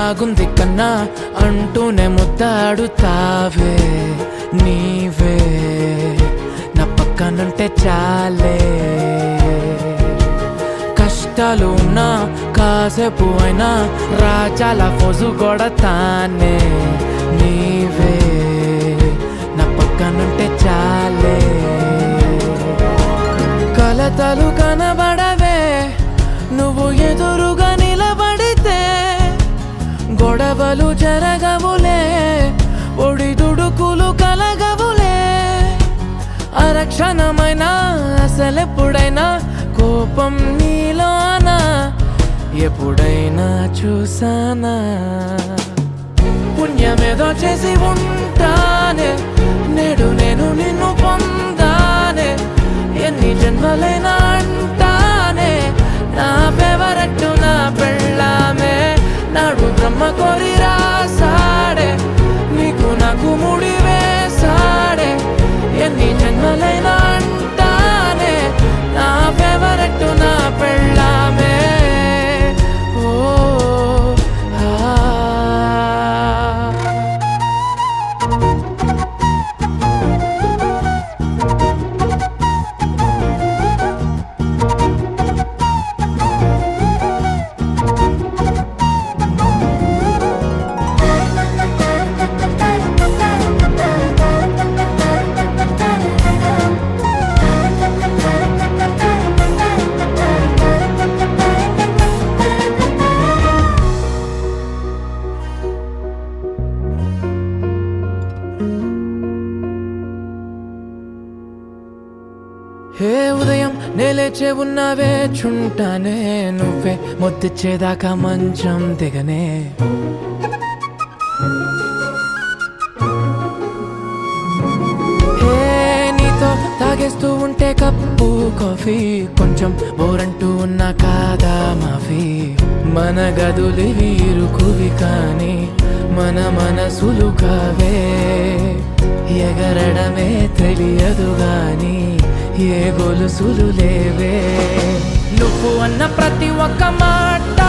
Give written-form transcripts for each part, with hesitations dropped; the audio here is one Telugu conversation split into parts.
బాగుంది కన్నా అంటూనే ముద్దాడుతావే నీవే నా పక్కనుంటే చాలే కష్టాలు ఉన్నా కాసేపు అయినా రాజాల ఫోజు కొడతానే నీవే నా పక్కనుంటే చాలే కలతలు కనబడవే నువ్వు ఎదురుగా నిలబడితే గొడవలు జరగవులే ఒడిదుడుకులు కలగవులే అరక్షణమైనా అసలెప్పుడైనా కోపం నీలోనా ఎప్పుడైనా చూసానా పుణ్యమేదో చేసి ఉంటానే నేడు నేను నిన్ను పొందానే ఎన్ని జన్మలైనా అంటానే నా ఫేవరెట్ నా పెళ్ళామే నాడు బ్రహ్మ కోరి రాసాడే నీకు నాకు ముడి వేసాడే ఎన్ని జన్మలైనా అంటానే నా ఫేవరెట్ నా పెళ్ళామే హే ఉదయం నేలేచే ఉన్నావే చుంటానే నువ్వే ముద్దిచ్చేదాకా మంచం దిగనే హే నీతో తాగేస్తూ ఉంటే కప్పు కాఫీ కొంచెం బోరంటూ ఉన్నా కాదా మాఫీ మన గదులు వీరుకువి కానీ మన మనసులు కావే ఎగరడమే తెలియదు గాని ఏ గొలుసులు లేవే నువ్వు అన్న ప్రతి ఒక్క మాట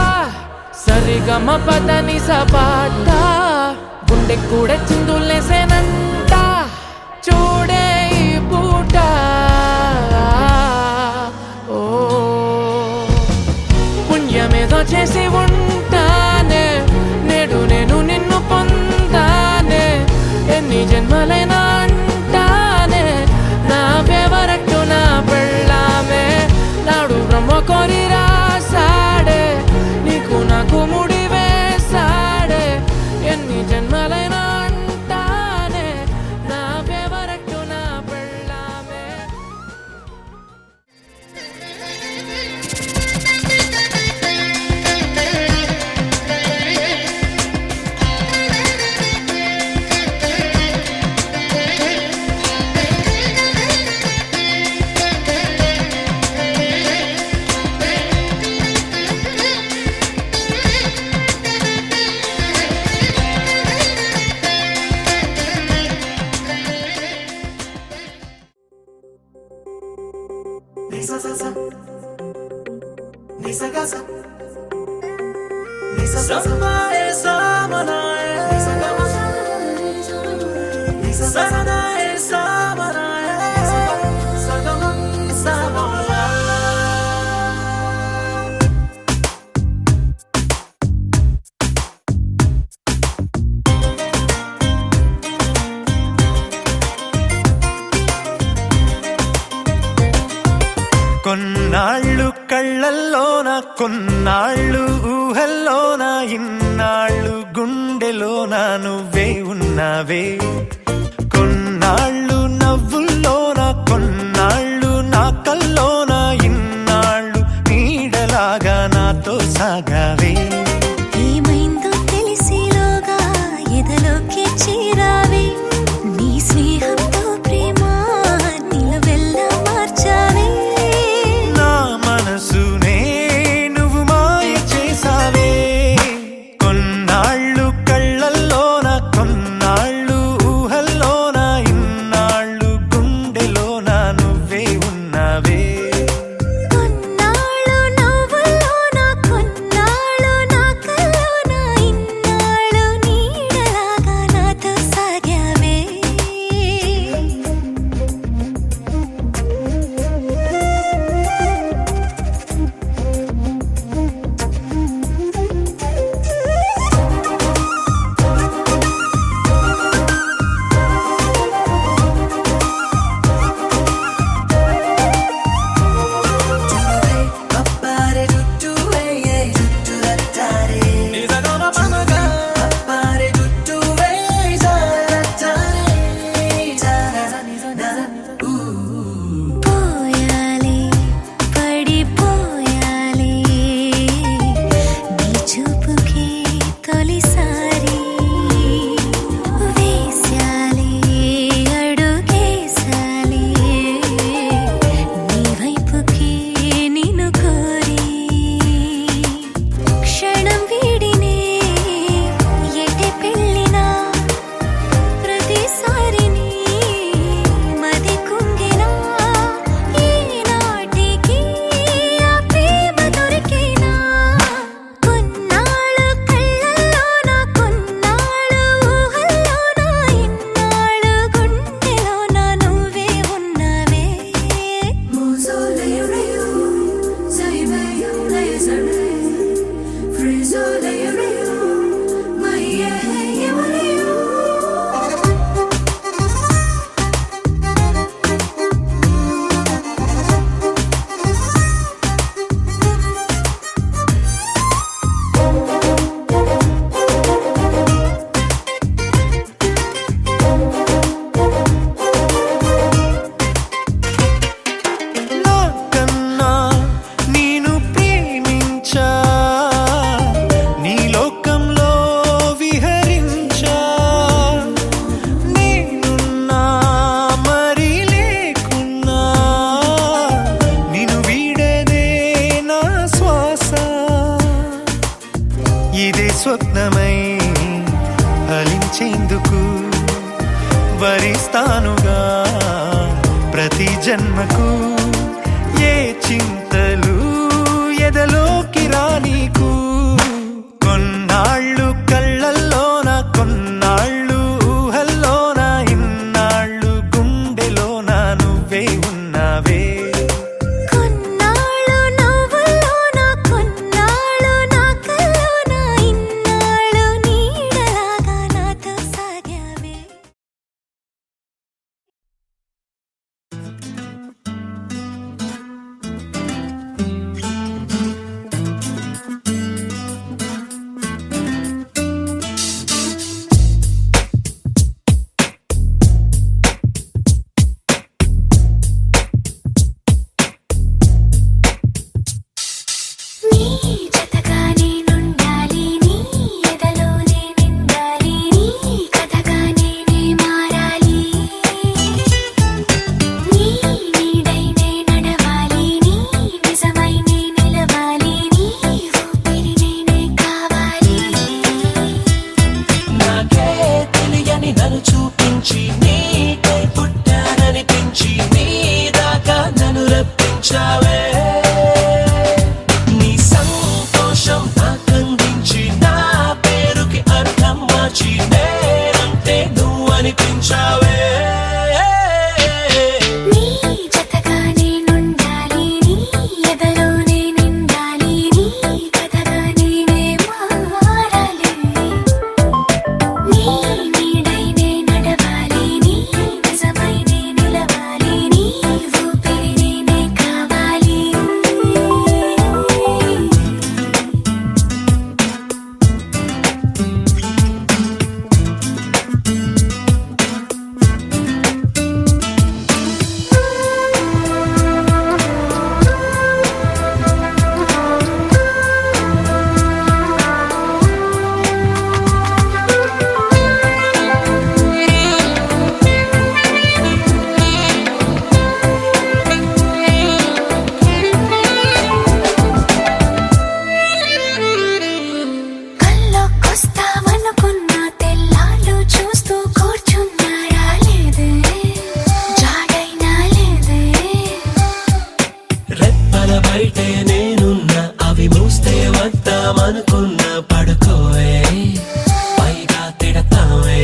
సరిగమ పదని సపాట గుండె కూడా చిందులేసేనంట చూడే ఈ పూట ఓ పుణ్యమేదో చేసి ఉంటానే నేడు నేను నిన్ను పొందానే ఎన్ని జన్మలైనా అంటానే నా ఫేవరెట్ నా పెళ్ళామే నాడు బ్రహ్మ కోరి రాసాడే నీకు నాకు ముడి వేసాడే ఎన్ని జన్మలైనా అంటానే నా ఫేవరెట్ నా పెళ్ళామే కొన్నాళ్ళు కళ్ళల్లోన కొన్నాళ్ళు ఊహల్లోన ఇన్నాళ్ళు గుండెలోన నువ్వే ఉన్నావే కొన్నాళ్ళు నవ్వుల్లోన కొన్నాళ్ళు నా కల్లోన ఇన్నాళ్ళు నీడలాగా నాతో సాగావే ఏమైందో తెలిసేలోగా ఎదలోకి చేరావే నీ స్నేహంతో ప్రేమ నిలవెల్లా మార్చావే కొన్నాళ్ళు కళ్ళల్లోన కొన్నాళ్ళు ఊహల్లోన ఇన్నాళ్ళు గుండెలోన నువ్వే స్వప్నమై ఫలించేందుకు వరిస్తానుగా ప్రతి జన్మకు ఏ చింతలు ఎదలోకి రానీకు కొన్నాళ్ళు కళ్ళల్లోన కొన్నాళ్ళు ఊహల్లోన ఇన్నాళ్ళు గుండెలోన నువ్వే ఉన్నావే కొన్నాళ్ళు నవ్వుల్లోన కొన్నాళ్ళు నా కల్లోన ఇన్నాళ్ళు నీడలాగా నాతో సాగావే నీ జతగా నేనుండాలి నీ ఎదలోనే నిండాలి నీ కథగా నేనే మారాలి నీ నీడై నే నడవాలి నీ నిజమై నే నిలవాలి నీ ఊపిరి నేనే కావాలి నాకే తెలియని నన్ను చూపించి నీకై పుట్టాననిపించి నీ దాకా నన్ను రప్పించావే నీ సంతోషం నాకందించి నా పేరుకి అర్థం మార్చి నేనంటే నువ్వు అనిపించావే నీ జతగా నేనుండాలి నీ ఎదలోనే నిండాలి నీ కథగా నేనే మారాలి నీ నీడై నే నడవాలి నీ నిజమై నే నిలవాలి నీ ఊపిరి నేనే కావాలి కల్లోకొస్తావనుకున్నా తెల్లాళ్ళు చూస్తూ కూర్చున్నారా లేదే జాడైనా లేదే రెప్పల బయటే నేనున్నా అవి మూస్తే వద్దామనుకున్నా పడుకోవే పైగా తిడతావే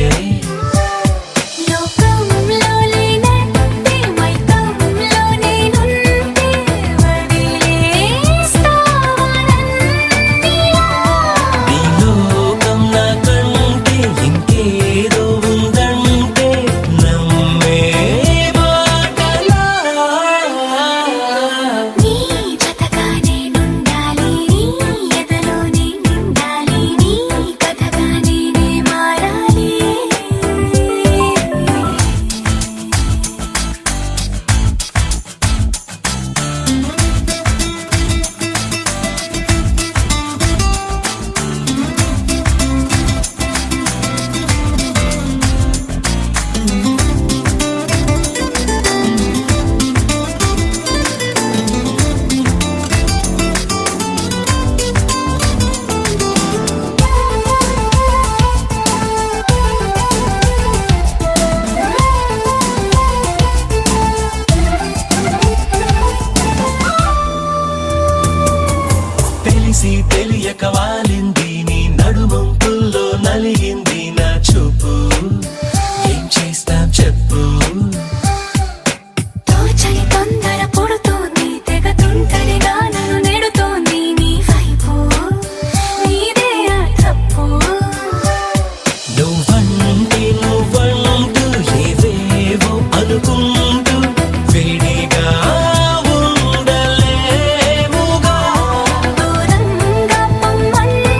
లోకంలో లేనంటే మైకంలో నేనుంటే వదిలేస్తావా నన్నిలా ఈ లోకం నాకంటే ఇంకేదో ఉందంటే నమ్మే మాటలా నీ జతగా నేనుండాలి నీ ఎదలోనే నిండాలి నీ కథగా నేనే మారాలి తెలిసి తెలియక వాలింది నీ నడుమంపుల్లో నలిగింది నా చూపు ఏం చేస్తాం చెప్పు తోచని తొందర పుడుతోంది తెగ తుంటరిగా నన్ను నెడుతోంది నీ వైపు నీదే ఆ తప్పు నువ్వంటూ ఏవేవో అనుకుంటూ వేడిగా ఉండలేముగా దూరంగా పొమ్మంటే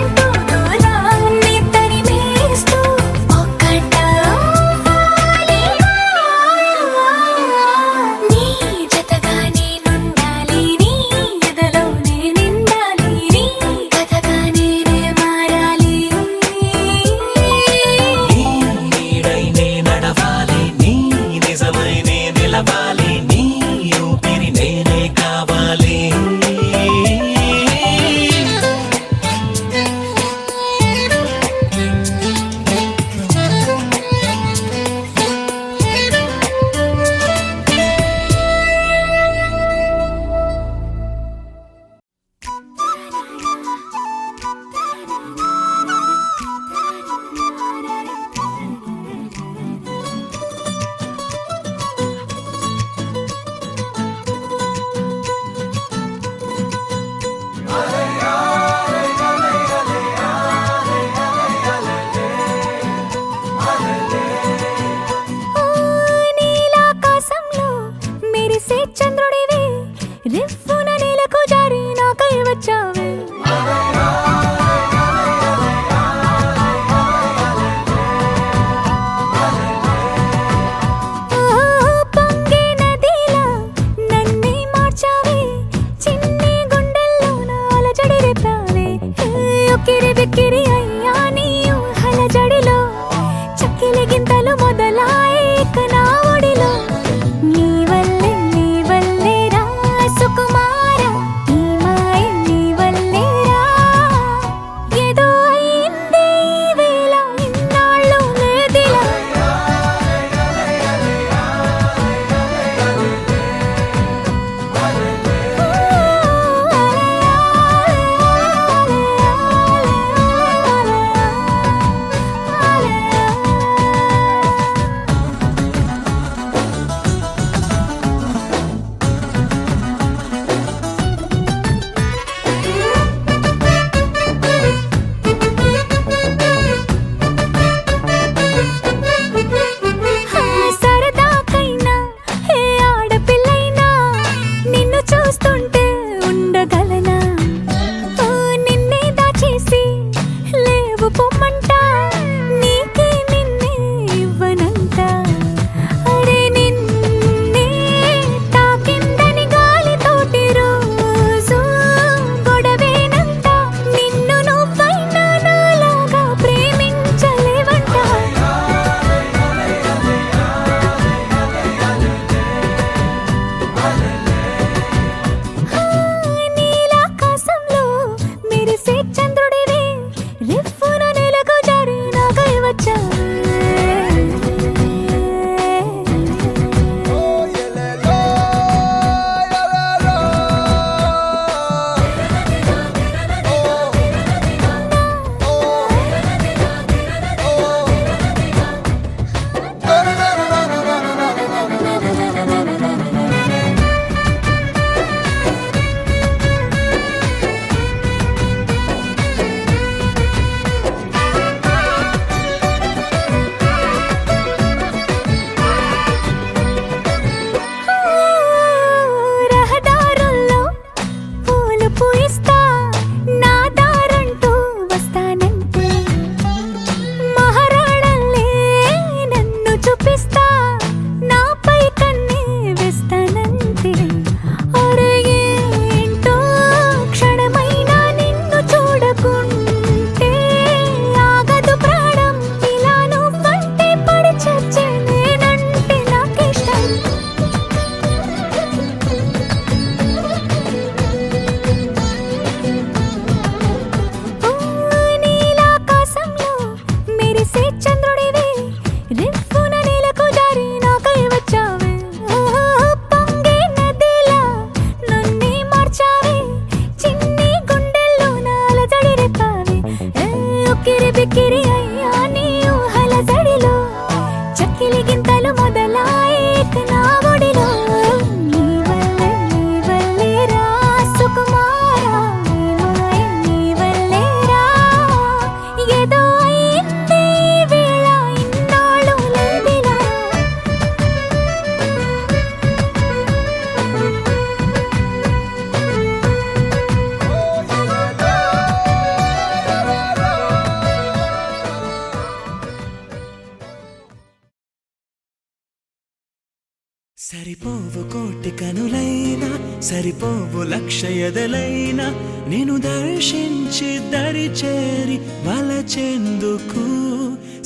సరిపోవు కోటి కనులైనా సరిపోవు లక్ష ఎదలైనా నేను దర్శించి దరి చేరి వలచెందుకు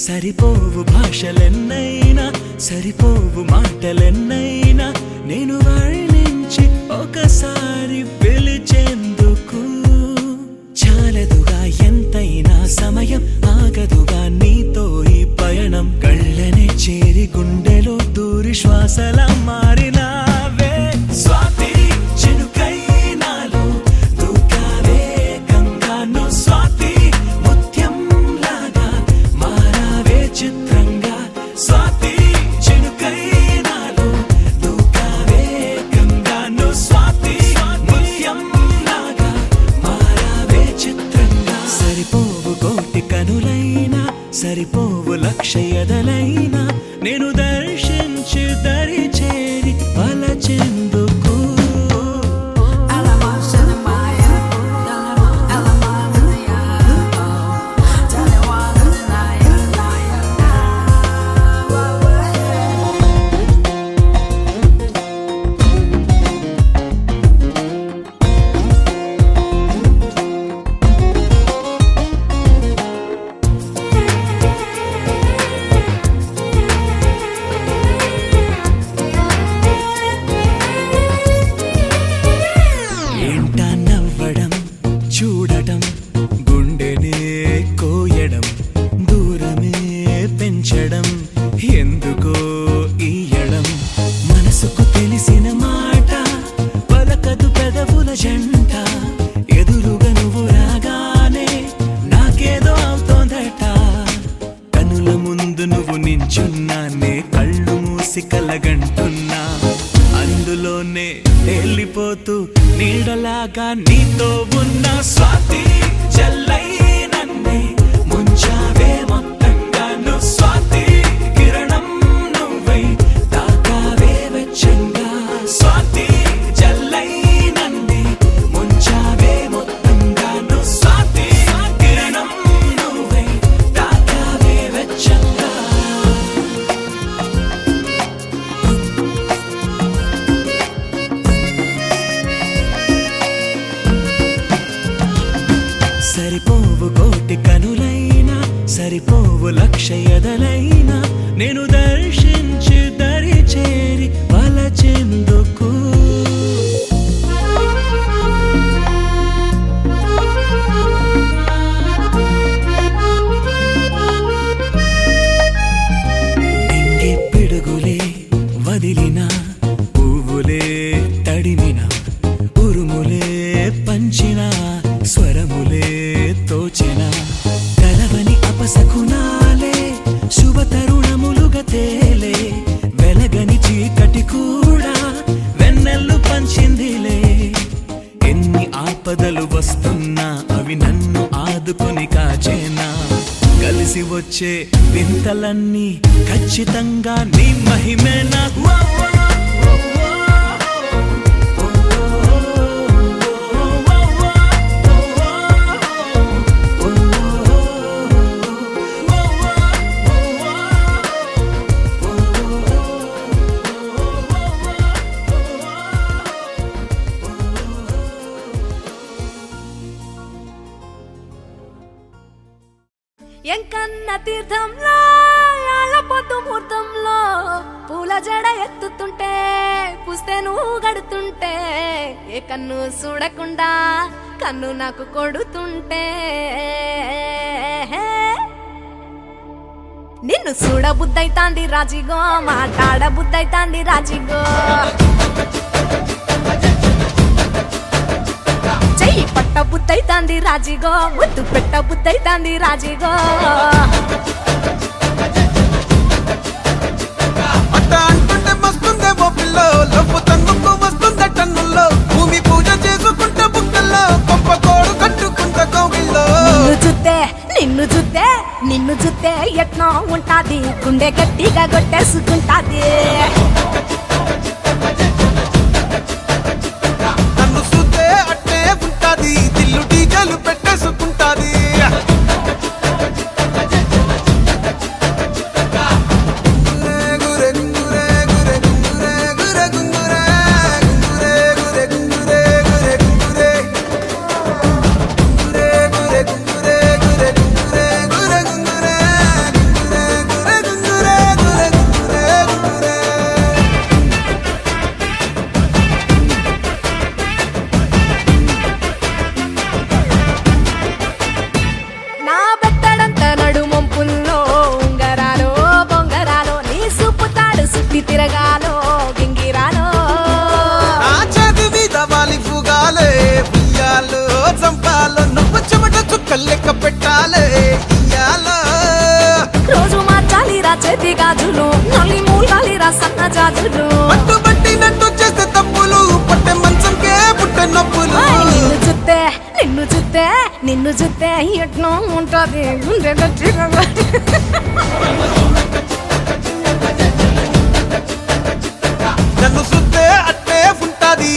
సరిపోవు భాషలెన్నైనా సరిపోవు మాటలెన్నైనా నేను వర్ణించి ఒకసారి పిలిచేందుకు చాలదుగా ఎంతైనా సమయం ఆగదుగా నీతో ఈ పయనం కళ్ళనే చేరి గుండెలో దూరి శ్వాసల మారినావే స్వాతి చినుకై నాలో దూకావే గంగాను స్వాతి ముత్యం లాగా మారావే చిత్రంగా స్వాతి చినుకై నాలో దూకావే గంగాను స్వాతి ముత్యం లాగా మారావే చిత్రంగా సరిపోవు కోటి కనులైనా సరిపోవు లక్ష ఎదలైనా నేను దర్శించి దరి చేరి వలచెందుకు ఏంటా నవ్వడం చూడటం గుండెనే కోయడం దూరమే పెంచడం ఎందుకో ఈయడం మనసుకు తెలిసిన మాట పలకదు పెదవుల జంట ఎదురుగా నువ్వు రాగానే నాకేదో అవుతోందట కనుల ముందు నువ్వు నించున్నానే కళ్ళు మూసి కలగంటున్నా అందులోనే వెళ్ళిపోతూ నీడలాగా నీతో ఉన్న స్వాతి జల్లై నన్నే ముంచావే మొత్తంగాను స్వాతి కిరణం నువ్వై తాకావే వెచ్చంగా స్వాతి జల్లై నన్నే ముంచావే మొత్తంగాను స్వాతి కిరణం నువ్వై తాకావే వెచ్చంగా సరిపోవు కోటి కనులైనా సరిపోవు లక్ష ఎదలైనా నేను దర్శించి దరి చేరి వలచెందుకు నింగి పిడుగులే వదిలిన పువ్వులే తడిమిన ఉరుములే పంచిన స్వరములే తోచిన కలవని అపశకునాలే శుభ తరుణములుగా తేలే వెలగని చీకటి కూడా వెన్నెల్లు పంచిందిలే ఎన్ని ఆపదలు వస్తున్నా అవి నన్ను ఆదుకొని కాచేనా కలిసి వచ్చే వింతలన్నీ ఖచ్చితంగా నీ మహిమేనా ఎంకన్న తీర్థంలో యాళ్ళ పొద్దు ముహూర్తంలో పూల జడ ఎత్తుతుంటే పుస్తే నువ్వు గడుతుంటే ఏ కన్ను చూడకుండా కన్ను నాకు కొడుతుంటే నిన్ను చూడ బుద్ధైతాంది రాజిగో మాట్లాడ బుద్ధైతాంది రాజిగో చెయ్యి పట్ట బుద్ధైతాంది రాజిగో ముద్దు పెట్ట బుద్ధైతాంది రాజిగో అట్ట అంటుంటే మస్తుందేమో పిల్లో లవ్వు తన్నుకు వస్తుందే టన్నుల్లో భూమి పూజ చేసుకుంటే బుక్కల్లో గొప్ప కోడు కట్టుకుంటే కోగిల్లో నిన్ను చూస్తే ఎట్నో ఉంటాది గుండె గట్టిగా కొట్టేసుకుంటాది నన్ను చూస్తే అట్టే ఉంటాది దిల్లు డీజలు పెట్టేసుకుంటాది గురే గురే గురే గురే గురే గురే నాలో నువ్వు చెమట చుక్కలు లెక్క పెట్టాలే ఇయ్యాలో. రోజు మార్చాలిరా చేతి గాజులు నల్లి మూలాలిరా సన్న జాజులు పట్టుబట్టినట్టు చేస్తే తప్పులు పట్టే మంచంకే పుట్టే నొప్పులు. నిన్ను చూస్తే ఎట్నో ఉంటది గుండె గట్టిగా నన్ను సుత్తే అట్టే ఉంటాది